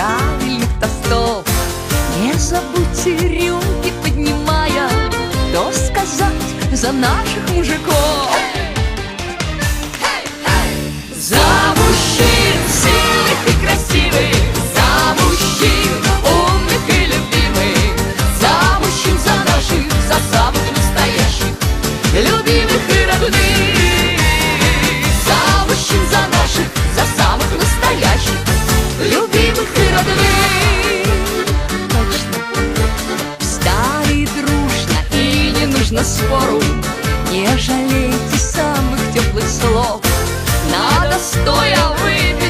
правильных тостов. Не забудьте рюмки поднимая, то сказать за наших мужиков. За мужчин сильных и красивых, за мужчин умных и любимых, за мужчин, за наших, за самых настоящих, любимых и родных. За мужчин, за наших, за самых настоящих, любимых и родных. Точно. Встали дружно, и не нужно спору, не жалейте самых теплых слов. Надо стоя выпить